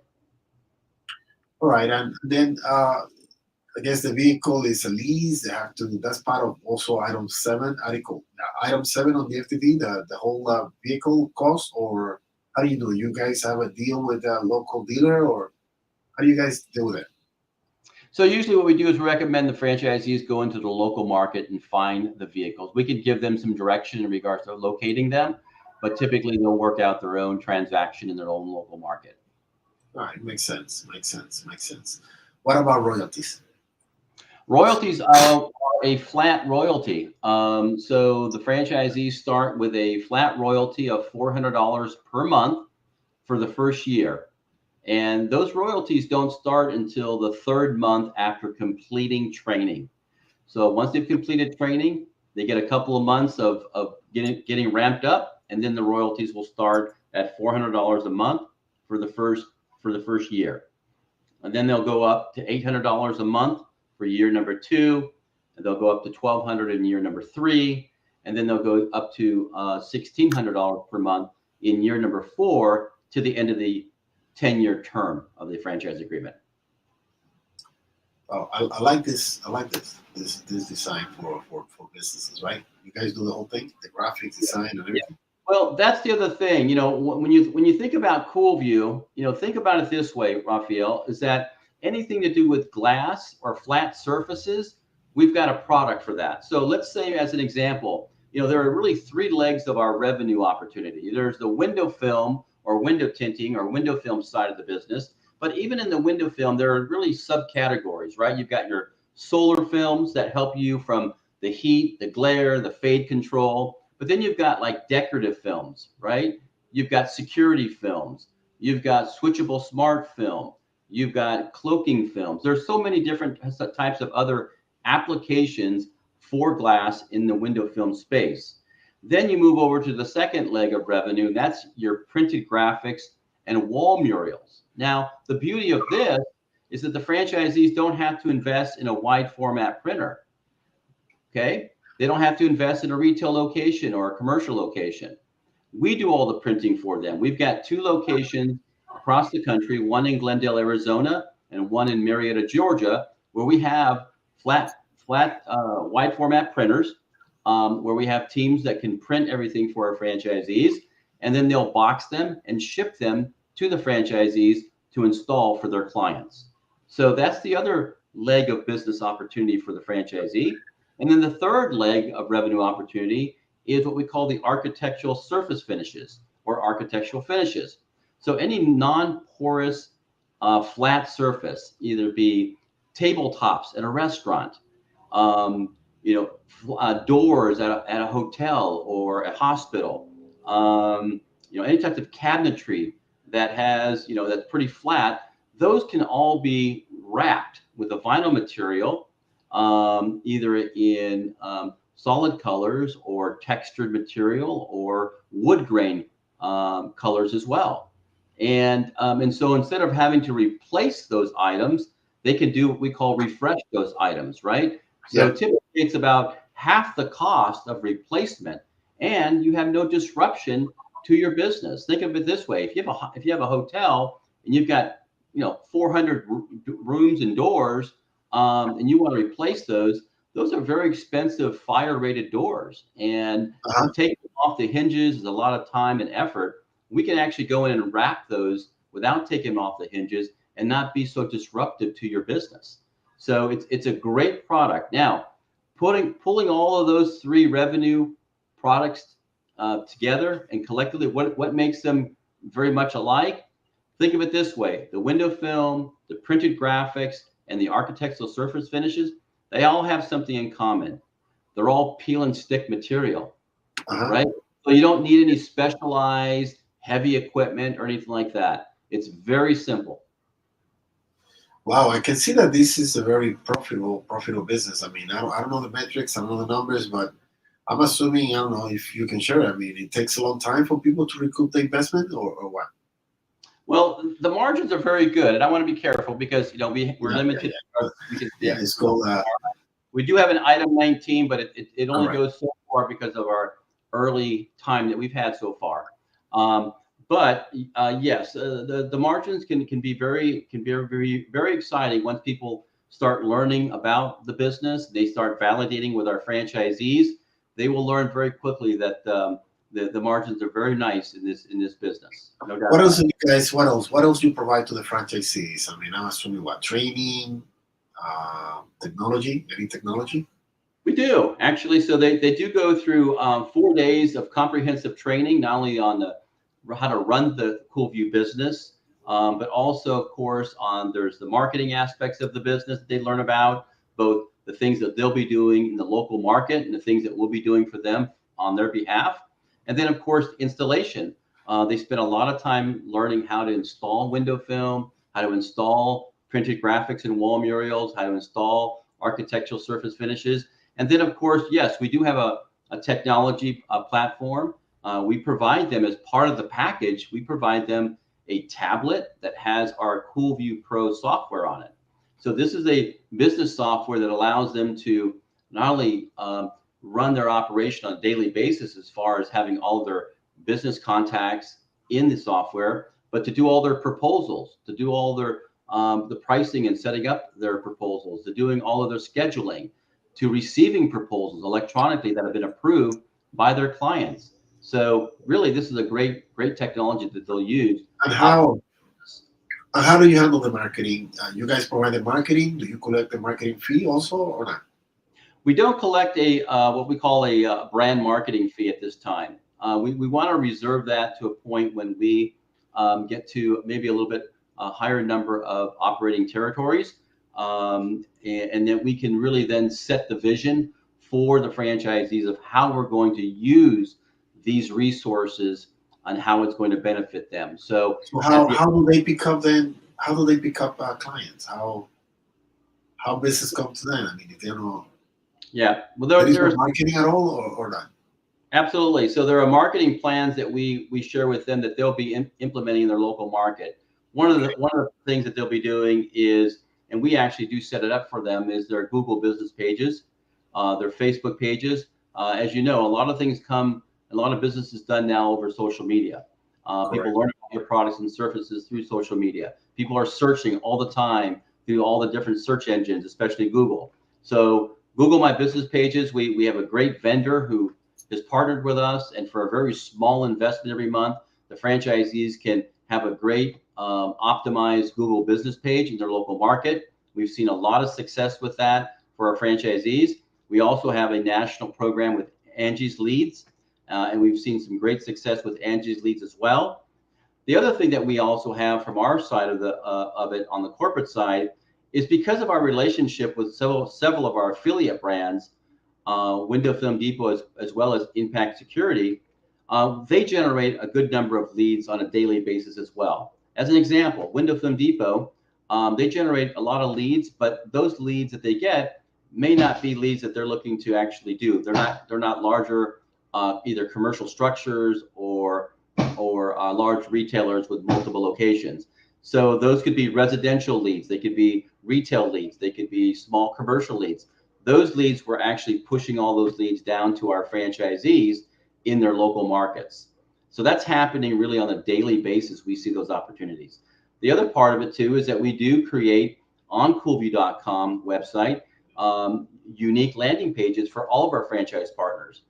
[SPEAKER 1] All right, and then I guess the vehicle is a lease. They have to. That's part of also item 7 article. Item 7 on the FTD, the whole vehicle cost, or how do you do it? You guys have a deal with a local dealer, or how do you guys deal with it?
[SPEAKER 2] So usually what we do is recommend the franchisees go into the local market and find the vehicles. We could give them some direction in regards to locating them, but typically they'll work out their own transaction in their own local market.
[SPEAKER 1] All right, makes sense. What about royalties?
[SPEAKER 2] Royalties are a flat royalty. So the franchisees start with a flat royalty of $400 per month for the first year. And those royalties don't start until the 3rd month after completing training. So once they've completed training, they get a couple of months of getting ramped up, and then the royalties will start at $400 a month for the first year. And then they'll go up to $800 a month for year number 2, and they'll go up to $1,200 in year number 3, and then they'll go up to $1,600 per month in year number 4 to the end of the 10-year term of the franchise agreement.
[SPEAKER 1] Oh, I like this. I like this design for businesses, right? You guys do the whole thing, the graphics design and everything.
[SPEAKER 2] Yeah. Well, that's the other thing. When you think about CoolVu, think about it this way, Rafael, is that anything to do with glass or flat surfaces, we've got a product for that. So let's say, as an example, there are really 3 legs of our revenue opportunity. There's the window film or window tinting or window film side of the business. But even in the window film, there are really subcategories, right? You've got your solar films that help you from the heat, the glare, the fade control. But then you've got like decorative films, right? You've got security films. You've got switchable smart film. You've got cloaking films. There's so many different types of other applications for glass in the window film space. Then you move over to the second leg of revenue, and that's your printed graphics and wall murals. Now, the beauty of this is that the franchisees don't have to invest in a wide format printer. Okay? They don't have to invest in a retail location or a commercial location. We do all the printing for them. We've got 2 locations across the country, one in Glendale, Arizona, and one in Marietta, Georgia, where we have flat wide format printers, where we have teams that can print everything for our franchisees, and then they'll box them and ship them to the franchisees to install for their clients. So that's the other leg of business opportunity for the franchisee. And then the third leg of revenue opportunity is what we call the architectural surface finishes or architectural finishes. So any non-porous flat surface, either be tabletops at a restaurant, doors at a hotel or a hospital, any type of cabinetry that has, that's pretty flat, those can all be wrapped with a vinyl material, either in solid colors or textured material or wood grain colors as well. And so instead of having to replace those items, they can do what we call refresh those items, right? So typically it's about half the cost of replacement, and you have no disruption to your business. Think of it this way: if you have a hotel and you've got 400 rooms and doors, and you want to replace those are very expensive fire rated doors, and to take them off the hinges is a lot of time and effort. We can actually go in and wrap those without taking them off the hinges and not be so disruptive to your business. So it's a great product. Now, pulling all of those three revenue products together and collectively, what makes them very much alike? Think of it this way: the window film, the printed graphics, and the architectural surface finishes, they all have something in common. They're all peel and stick material, right? So you don't need any specialized heavy equipment or anything like that. It's very simple.
[SPEAKER 1] Wow, I can see that this is a very profitable business. I mean, I don't know the metrics, I don't know the numbers, but I'm assuming, I don't know if you can share it. I mean, it takes a long time for people to recoup the investment, or what?
[SPEAKER 2] Well, the margins are very good, and I want to be careful because we're limited.
[SPEAKER 1] It's called.
[SPEAKER 2] We do have an item 19, but it only goes so far because of our early time that we've had so far. But yes, the margins can be very very exciting once people start learning about the business. They start validating with our franchisees. They will learn very quickly that the margins are very nice in this business. No doubt.
[SPEAKER 1] What else, you guys? What else do you provide to the franchisees? I mean, I'm assuming training, technology, any technology.
[SPEAKER 2] We do actually. So they do go through 4 days of comprehensive training, not only on how to run the CoolVu business, but also, of course, there's the marketing aspects of the business that they learn about, both the things that they'll be doing in the local market and the things that we'll be doing for them on their behalf. And then, of course, installation. They spend a lot of time learning how to install window film, how to install printed graphics and wall murals, how to install architectural surface finishes. And then, of course, yes, we do have a technology platform. We provide them as part of the package. We provide them a tablet that has our CoolVu Pro software on it. So this is a business software that allows them to not only run their operation on a daily basis as far as having all of their business contacts in the software, but to do all their proposals, to do all their the pricing and setting up their proposals, to doing all of their scheduling, to receiving proposals electronically that have been approved by their clients. So really, this is a great technology that they'll use.
[SPEAKER 1] And how do you handle the marketing? You guys provide the marketing. Do you collect the marketing fee also, or not?
[SPEAKER 2] We don't collect what we call a brand marketing fee at this time. We want to reserve that to a point when we get to maybe a little bit higher number of operating territories, and then we can really then set the vision for the franchisees of how we're going to use these resources and how it's going to benefit them. So
[SPEAKER 1] how do they pick up then? How do they pick up clients? How business come to them? I mean, if they don't know.
[SPEAKER 2] Yeah, well,
[SPEAKER 1] there's marketing at all, or not?
[SPEAKER 2] Absolutely. So there are marketing plans that we share with them that they'll be implementing in their local market. One of the things that they'll be doing is, and we actually do set it up for them, is their Google business pages, their Facebook pages. As you know, a lot of business is done now over social media. People learn about your products and services through social media. People are searching all the time through all the different search engines, especially Google. So Google My Business pages, we have a great vendor who has partnered with us, and for a very small investment every month, the franchisees can have a great optimized Google business page in their local market. We've seen a lot of success with that for our franchisees. We also have a national program with Angie's Leads, and we've seen some great success with Angie's Leads as well. The other thing that we also have from our side of it on the corporate side is because of our relationship with several of our affiliate brands. Window Film Depot, as well as Impact Security, they generate a good number of leads on a daily basis as well. As an example, Window Film Depot, they generate a lot of leads, but those leads that they get may not be leads that they're looking to actually do. They're not larger, either commercial structures or large retailers with multiple locations. So those could be residential leads, they could be retail leads, they could be small commercial leads. Those leads, we're actually pushing all those leads down to our franchisees in their local markets. So that's happening really on a daily basis. We see those opportunities. The other part of it too is that we do create on CoolVu.com website unique landing pages for all of our franchise partners.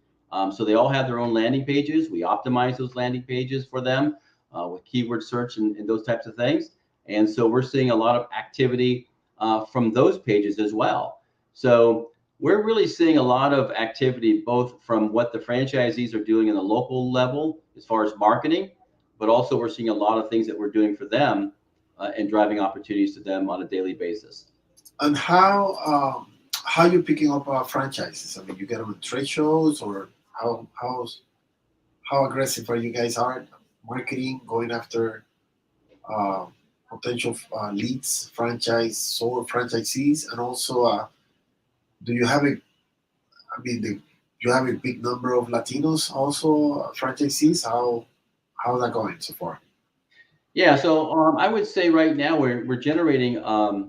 [SPEAKER 2] So they all have their own landing pages. We optimize those landing pages for them with keyword search and those types of things. And so we're seeing a lot of activity from those pages as well. So we're really seeing a lot of activity, both from what the franchisees are doing in the local level as far as marketing, but also we're seeing a lot of things that we're doing for them and driving opportunities to them on a daily basis.
[SPEAKER 1] And how you picking up franchises? I mean, you get them at trade shows, or how aggressive are you guys are marketing, going after potential leads, franchisees, and also do you have a? I mean, do you have a big number of Latinos also franchisees? How's that going so far?
[SPEAKER 2] Yeah, so I would say right now we're generating a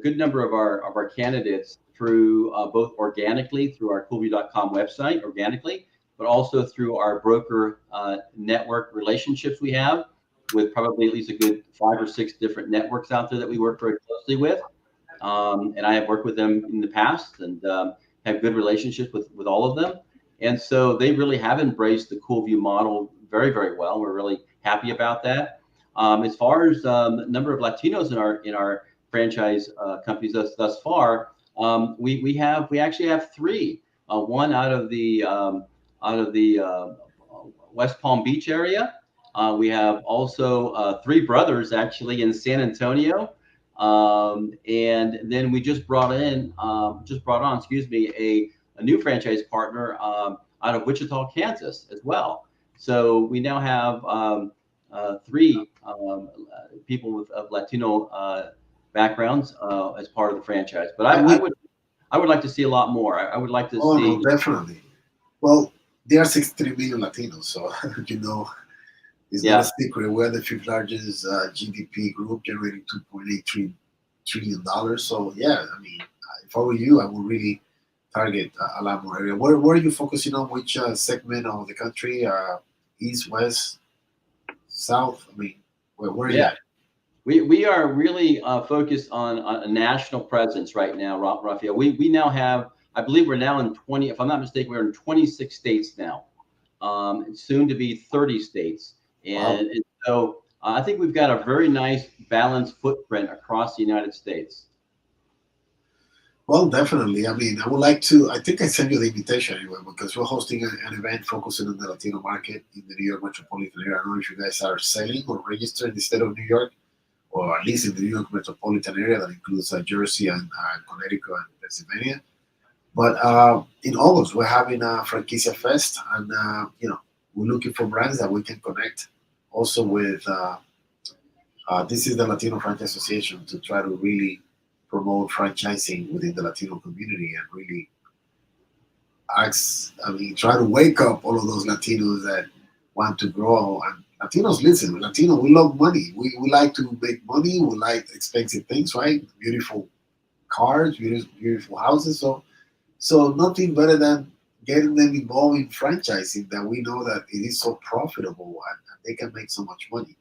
[SPEAKER 2] good number of our candidates through both organically through our CoolVu.com website organically, but also through our broker network relationships we have with probably at least a good 5 or 6 different networks out there that we work very closely with. And I have worked with them in the past and have good relationships with all of them. And so they really have embraced the CoolVu model very, very well. We're really happy about that. As far as the number of Latinos in our franchise companies thus far, we actually have 3. One out of the West Palm Beach area. We have also 3 brothers actually in San Antonio. And then we just brought on, a new franchise partner out of Wichita, Kansas as well. So we now have 3 people of Latino backgrounds as part of the franchise. But I would like to see a lot more. I would like to see.
[SPEAKER 1] No, definitely. Well, there are 63 million Latinos, so you know. It's not a secret. We're the 5th largest GDP group, generating $2.83 trillion. So yeah, I mean, if I were you, I would really target a lot more area. Where are you focusing on? Which segment of the country? East, west, south? I mean, where are you at?
[SPEAKER 2] We are really focused on a national presence right now, Rafael. We now have, I believe we're now in 20, if I'm not mistaken, we're in 26 states now, soon to be 30 states. And so I think we've got a very nice balanced footprint across the United States.
[SPEAKER 1] Well, definitely. I mean, I would like to, I think I sent you the invitation anyway, because we're hosting an event focusing on the Latino market in the New York metropolitan area. I don't know if you guys are selling or registered in the state of New York, or at least in the New York metropolitan area that includes Jersey and Connecticut and Pennsylvania. But in August, we're having a Franquicia Fest, and we're looking for brands that we can connect also with. This is the Latino Franchise Association, to try to really promote franchising within the Latino community and really try to wake up all of those Latinos that want to grow. And Latinos, listen, Latino, we love money. We like to make money. We like expensive things, right? Beautiful cars, beautiful houses. So nothing better than getting them involved in franchising, that we know that it is so profitable and they can make so much money.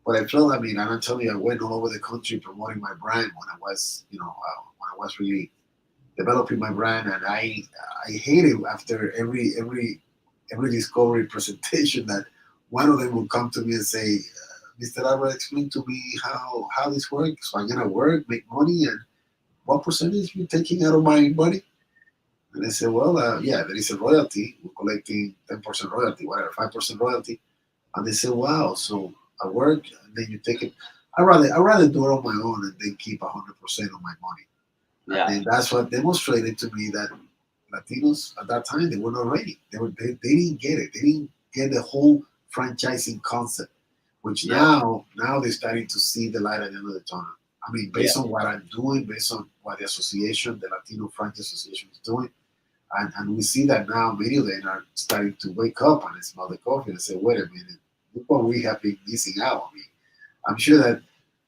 [SPEAKER 1] But I felt, and I'm telling you, I went all over the country promoting my brand when I was, when I was really developing my brand, and I hated after every discovery presentation that one of them would come to me and say, Mr. Albert, explain to me how this works. So I'm gonna work, make money, and what percentage you taking out of my money? And I said, well, there is a royalty. We're collecting 10% royalty, whatever, 5% royalty. And they said, wow, so I work and then you take it. I rather do it on my own and then keep 100% of my money. Yeah. And that's what demonstrated to me that Latinos at that time, they were not ready. They didn't get it. They didn't get the whole franchising concept, which
[SPEAKER 2] Yeah.
[SPEAKER 1] now they're starting to see the light at the end of the tunnel. I mean,
[SPEAKER 2] Yeah.
[SPEAKER 1] based on what I'm doing, based on what the association, the Latino Franchise Association is doing, and we see that now many of them are starting to wake up and smell the coffee and say, wait a minute, look what we have been missing out. I mean, I'm sure that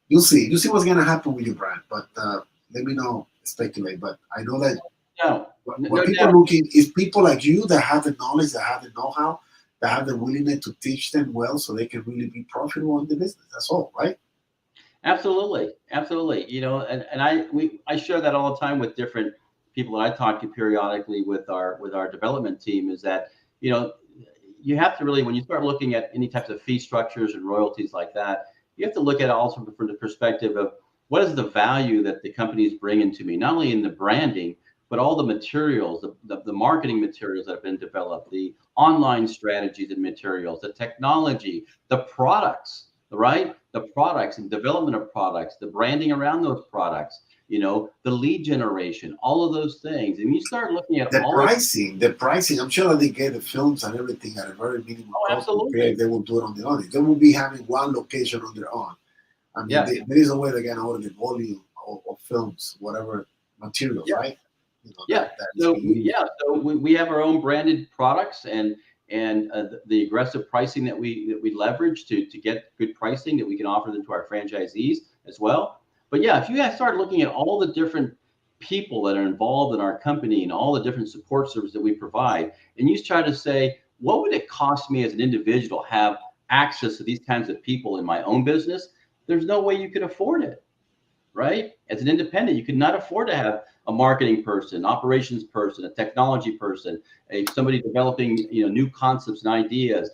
[SPEAKER 1] you'll see what's gonna happen with your brand, but let me know, speculate. But I know that
[SPEAKER 2] No,
[SPEAKER 1] what
[SPEAKER 2] no
[SPEAKER 1] people are
[SPEAKER 2] doubt.
[SPEAKER 1] looking is people like you that have the knowledge, that have the know-how, that have the willingness to teach them well, so they can really be profitable in the business. That's all, right?
[SPEAKER 2] Absolutely, absolutely. And I share that all the time with different people that I talk to periodically with our development team. Is that you know you have to really, when you start looking at any types of fee structures and royalties like that, you have to look at it also from the perspective of what is the value that the company is bringing to me, not only in the branding, but all the materials, the marketing materials that have been developed, the online strategies and materials, the technology, the products, right? The products and development of products, the branding around those products, the lead generation, all of those things. And you start looking at
[SPEAKER 1] The
[SPEAKER 2] all of,
[SPEAKER 1] pricing, the pricing. I'm sure that they get the films and everything at a very minimum
[SPEAKER 2] oh,
[SPEAKER 1] cost compared if
[SPEAKER 2] absolutely.
[SPEAKER 1] they will do it on their own. They will be having one location on their own. I mean,
[SPEAKER 2] Yeah.
[SPEAKER 1] there is a way they can order the volume of films, whatever materials,
[SPEAKER 2] Yeah.
[SPEAKER 1] right?
[SPEAKER 2] Yeah.
[SPEAKER 1] That is being used.
[SPEAKER 2] So we have our own branded products and the aggressive pricing that we leverage to get good pricing that we can offer them to our franchisees as well. But yeah, if you guys start looking at all the different people that are involved in our company and all the different support services that we provide, and you try to say, what would it cost me as an individual to have access to these kinds of people in my own business? There's no way you could afford it, right? As an independent, you could not afford to have a marketing person, operations person, a technology person, somebody developing new concepts and ideas,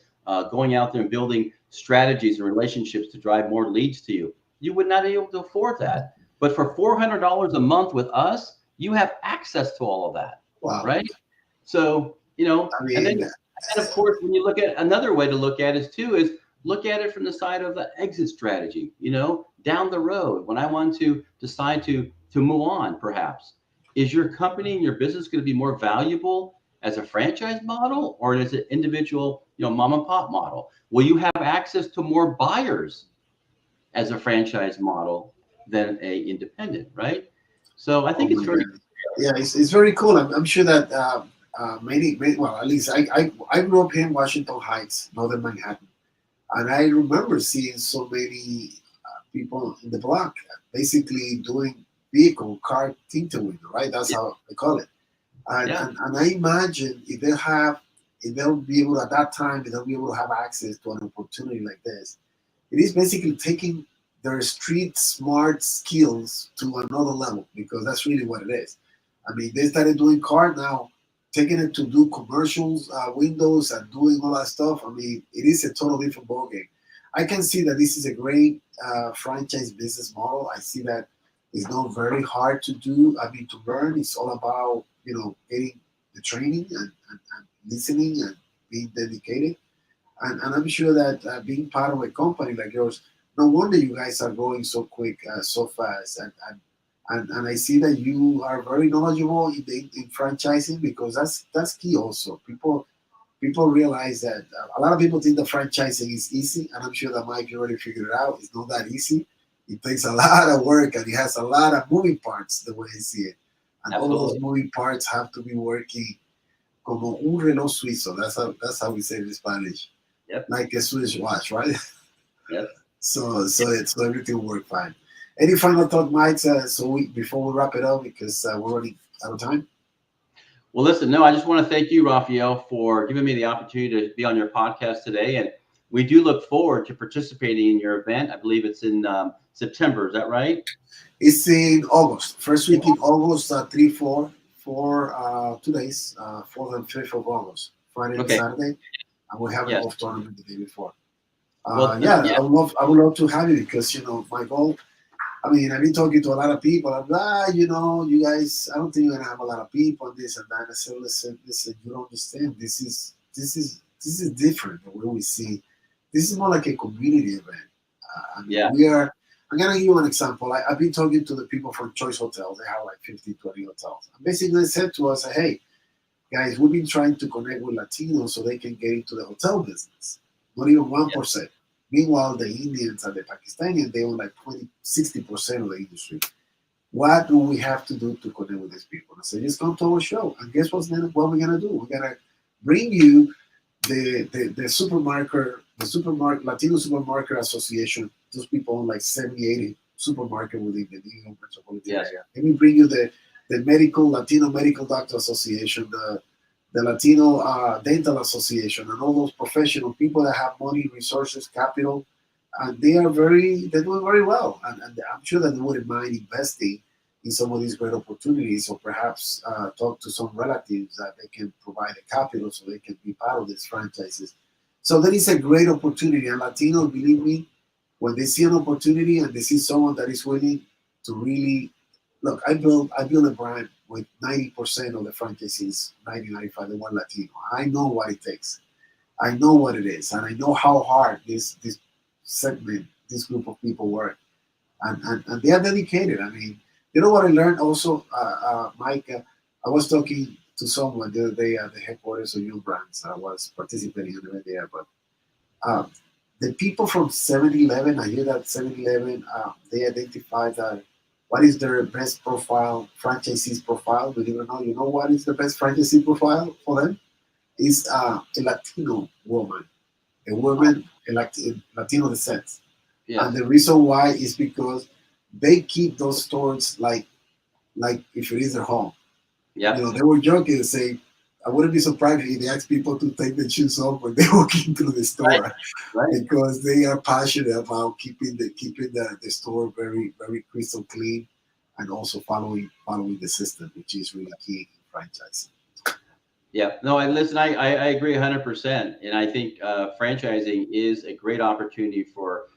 [SPEAKER 2] going out there and building strategies and relationships to drive more leads to you. You would not be able to afford that. But for $400 a month with us, you have access to all of that,
[SPEAKER 1] Wow.
[SPEAKER 2] right? So,
[SPEAKER 1] I
[SPEAKER 2] and
[SPEAKER 1] mean,
[SPEAKER 2] then of course, when you look at another way to look at it too is look at it from the side of the exit strategy, down the road when I want to decide to move on, perhaps. Is your company and your business going to be more valuable as a franchise model or as an individual, mom and pop model? Will you have access to more buyers as a franchise model than a independent, right? So I
[SPEAKER 1] oh
[SPEAKER 2] think it's
[SPEAKER 1] my
[SPEAKER 2] very
[SPEAKER 1] God. Yeah, it's very cool. I'm sure that many, well, at least I grew up here in Washington Heights, northern Manhattan. And I remember seeing so many people in the block basically doing car tinted window, right? That's
[SPEAKER 2] yeah,
[SPEAKER 1] how they call it. And,
[SPEAKER 2] yeah,
[SPEAKER 1] and, and I imagine if they'll be able at that time, if they'll be able to have access to an opportunity like this, it is basically taking their street smart skills to another level because that's really what it is. I mean, they started doing car now, taking it to do commercials, windows, and doing all that stuff. I mean, it is a totally different ballgame. I can see that this is a great franchise business model. I see that it's not very hard to do. I mean, to learn, it's all about getting the training and listening and being dedicated. And I'm sure that being part of a company like yours, no wonder you guys are growing so quick, so fast. And I see that you are very knowledgeable in franchising because that's key also. People realize that a lot of people think the franchising is easy, and I'm sure that Mike you already figured it out. It's not that easy. It takes a lot of work and it has a lot of moving parts the way I see it. And all those
[SPEAKER 2] absolutely.
[SPEAKER 1] moving parts have to be working como un reloj suizo. That's how we say it in Spanish,
[SPEAKER 2] Yep.
[SPEAKER 1] like a Swiss watch, right?
[SPEAKER 2] Yep.
[SPEAKER 1] So everything will work fine. Any final thought, Mike? Before we wrap it up, because we're running out of time.
[SPEAKER 2] Well, listen, no, I just want to thank you, Raphael, for giving me the opportunity to be on your podcast today. And we do look forward to participating in your event. I believe it's in September. Is that right?
[SPEAKER 1] It's in August, first
[SPEAKER 2] In
[SPEAKER 1] week in August, 2 days, 4th and 5th of August, Friday and
[SPEAKER 2] Okay.
[SPEAKER 1] Saturday, and we have a
[SPEAKER 2] Yes.
[SPEAKER 1] golf tournament the day before.
[SPEAKER 2] Well,
[SPEAKER 1] Yeah,
[SPEAKER 2] yeah.
[SPEAKER 1] I would love to have you because my goal. I mean, I've been talking to a lot of people. I'm you guys. I don't think you're gonna have a lot of people and this and that. I said, listen. You don't understand. This is different the way we see. This is more like a community event. I mean,
[SPEAKER 2] Yeah.
[SPEAKER 1] we are. I'm gonna give you an example. I've been talking to the people from Choice Hotels. They have like 50, 20 hotels. And basically, they said to us, hey, guys, we've been trying to connect with Latinos so they can get into the hotel business. Not even 1%. Meanwhile, the Indians and the Pakistanis, they own like 60% of the industry. What do we have to do to connect with these people? I said, just come to our show. And guess what we're gonna do? We're gonna bring you the supermarket, Latino Supermarket Association. Those people own like 70, 80 supermarket within the New York metropolitan area. Let me bring you the Latino Medical Doctor Association, the Latino Dental Association, and all those professional people that have money, resources, capital, and they're doing very well. And I'm sure that they wouldn't mind investing in some of these great opportunities, or perhaps talk to some relatives that they can provide the capital so they can be part of these franchises. So that is a great opportunity. And Latinos, believe me, when they see an opportunity and they see someone that is willing to really look, I built a brand with 90% of the franchisees, 95, they were Latino. I know what it takes. I know what it is, and I know how hard this segment, this group of people work, and they are dedicated. I mean, you know what I learned also, Mike. I was talking to someone the other day at the headquarters of New Brands. I was participating in the event there, but the people from 7-Eleven, I hear that 7-Eleven, they identify that what is their best profile, franchisee's profile. Believe it or not, you know what is the best franchisee profile for them? Is a Latino woman, a Latino descent. Yeah. And the reason why is because they keep those stores like if it is their home. Yeah. You know, they were joking and saying, I wouldn't be surprised if they ask people to take their shoes off when they walk into the store, right. Because they are passionate about keeping the store very, very crystal clean, and also following the system, which is really key in franchising.
[SPEAKER 2] Yeah, no, I agree 100%, and I think franchising is a great opportunity for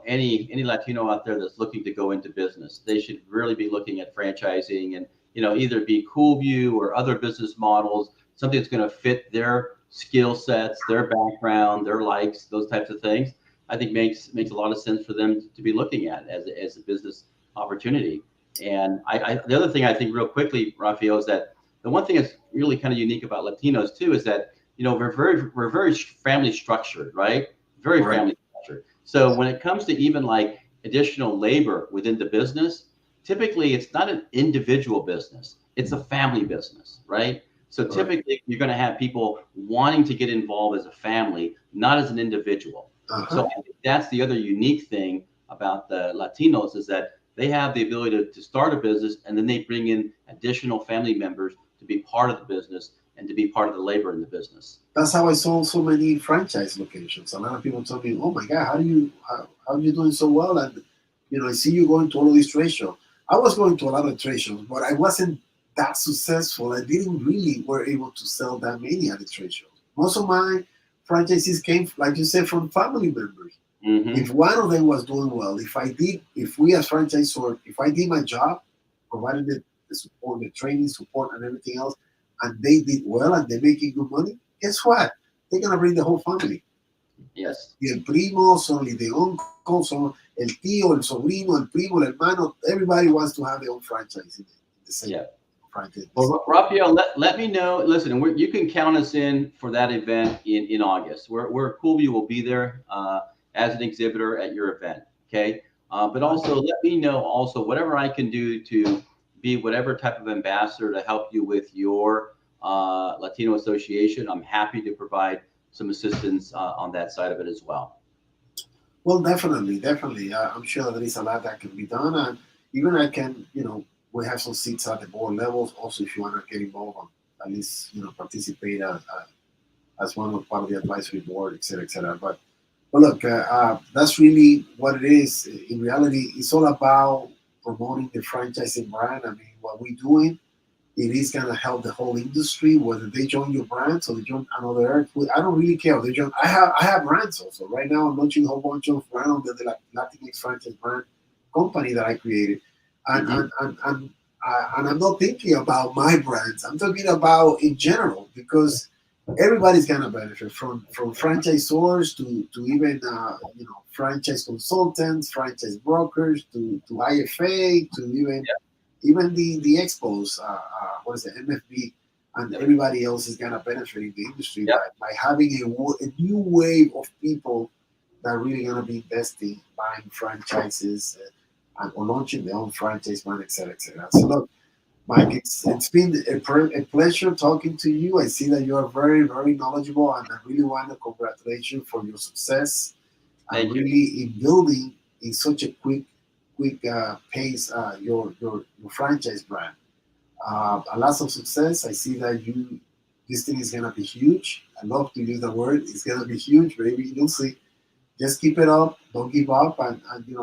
[SPEAKER 2] any Latino out there that's looking to go into business. They should really be looking at franchising and either be CoolVu or other business models, something that's going to fit their skill sets, their background, their likes, those types of things. I think makes a lot of sense for them to be looking at as a business opportunity. And the other thing I think real quickly, Rafael, is that the one thing that's really kind of unique about Latinos too is that we're very family structured, right? Very family structured. So when it comes to even like additional labor within the business, typically it's not an individual business, it's a family business, right? So typically you're going to have people wanting to get involved as a family, not as an individual. So I think that's the other unique thing about the Latinos, is that they have the ability to start a business, and then they bring in additional family members to be part of the business and to be part of the labor in the business.
[SPEAKER 1] That's how I sold so many franchise locations. A lot of people tell me, "Oh my God, how are you doing so well?" And I see you going to all of these trade shows. I was going to a lot of trade shows, but I wasn't that successful. I didn't really were able to sell that many at the trade shows. Most of my franchises came, like you said, from family members. Mm-hmm. If one of them was doing well, if we as franchisor, if I did my job, provided the support, the training support, and everything else, and they did well and they're making good money, guess what? They're gonna bring the whole family.
[SPEAKER 2] Yes.
[SPEAKER 1] Y el primo, only the uncle, son el tío, el sobrino, el primo, el hermano. Everybody wants to have their own franchise in the same franchise.
[SPEAKER 2] Well, Rafael, let me know. Listen, you can count us in for that event in August. We're CoolVu will be there as an exhibitor at your event. Okay. But also let me know also whatever I can do to be whatever type of ambassador to help you with your Latino association. I'm happy to provide some assistance on that side of it as well.
[SPEAKER 1] Well, definitely. I'm sure there is a lot that can be done, and even I can, we have some seats at the board levels. Also, if you want to get involved, at least participate as part of the advisory board, etc., etc. But look, that's really what it is. In reality, it's all about promoting the franchising brand. I mean, what we're doing, it is going to help the whole industry, whether they join your brand or they join another. I don't really care. They join. I have brands also. Right now, I'm launching a whole bunch of brands under the Latinx franchise brand company that I created. And, and I'm not thinking about my brands. I'm talking about in general, because everybody's gonna benefit from franchisors to even franchise consultants, franchise brokers, to IFA, to even the expos. What is it, MFB? and everybody else is gonna benefit in the industry
[SPEAKER 2] Yep.
[SPEAKER 1] by having a new wave of people that are really gonna be investing, buying franchises, or launching their own franchise brand, etc., etc. So look, Mike, it's been a pleasure talking to you. I see that you are very, very knowledgeable, and I really want to congratulate you for your success and
[SPEAKER 2] Thank you.
[SPEAKER 1] really in building in such a quick pace your franchise brand. A lot of success. I see that this thing is gonna be huge. I love to use the word. It's gonna be huge, baby. You'll see. Just keep it up. Don't give up. And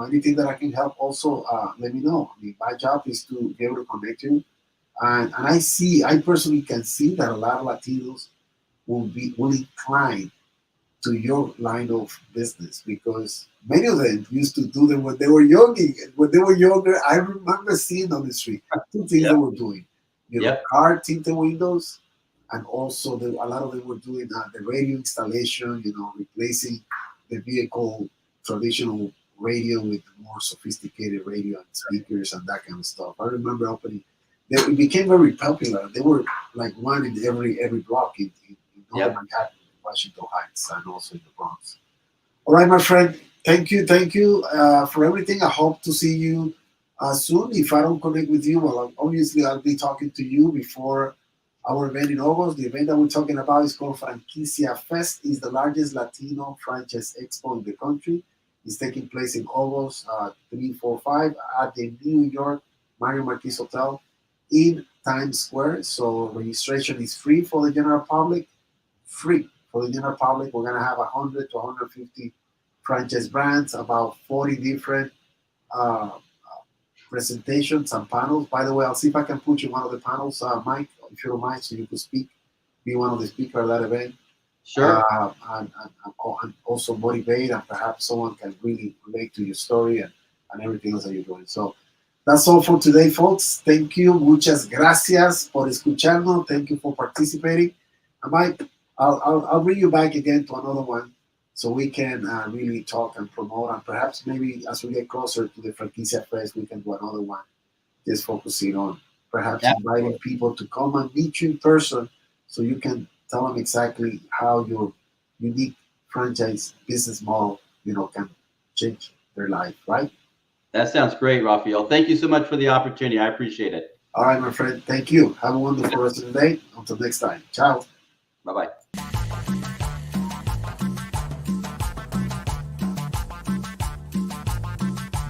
[SPEAKER 1] anything that I can help, also let me know. I mean, my job is to be able to connect you. And I personally can see that a lot of Latinos will incline to your line of business, because many of them used to do them when they were young. When they were younger, I remember seeing on the street two things they were doing. Car tinted windows, and also a lot of them were doing the radio installation. Replacing the vehicle traditional radio with more sophisticated radio and speakers and that kind of stuff. I remember opening. It became very popular. They were like one in every block in Northern Manhattan, Washington Heights, and also in the Bronx. All right, my friend. Thank you for everything. I hope to see you soon. If I don't connect with you, well, obviously I'll be talking to you before our event in August. The event that we're talking about is called Franquicia Fest. It's the largest Latino franchise expo in the country. It's taking place in August 3, 4, 5 at the New York Mario Marquez Hotel in Times Square. So registration is free for the general public. Free for the general public. We're gonna have 100 to 150 franchise brands, about 40 different presentations and panels. By the way, I'll see if I can put you in one of the panels, Mike, if you don't mind, so you could be one of the speakers at that event.
[SPEAKER 2] Sure.
[SPEAKER 1] And also motivate, and perhaps someone can really relate to your story and everything else that you're doing. So that's all for today, folks. Thank you. Muchas gracias por escucharnos. Thank you for participating. And Mike, I'll bring you back again to another one, so we can really talk and promote, and perhaps maybe as we get closer to the Franquicia Fest, we can do another one, just focusing on perhaps inviting people to come and meet you in person, so you can tell them exactly how your unique franchise business model, can change their life, right?
[SPEAKER 2] That sounds great, Rafael. Thank you so much for the opportunity. I appreciate it.
[SPEAKER 1] All right, my friend. Thank you. Have a wonderful rest of the day. Until next time. Ciao.
[SPEAKER 2] Bye-bye.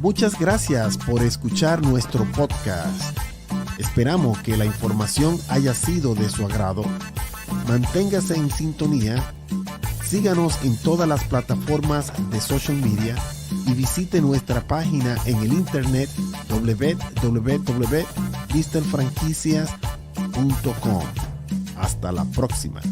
[SPEAKER 3] Muchas gracias por escuchar nuestro podcast. Esperamos que la información haya sido de su agrado. Manténgase en sintonía, síganos en todas las plataformas de social media y visite nuestra página en el internet www.mrfranquicias.com. Hasta la próxima.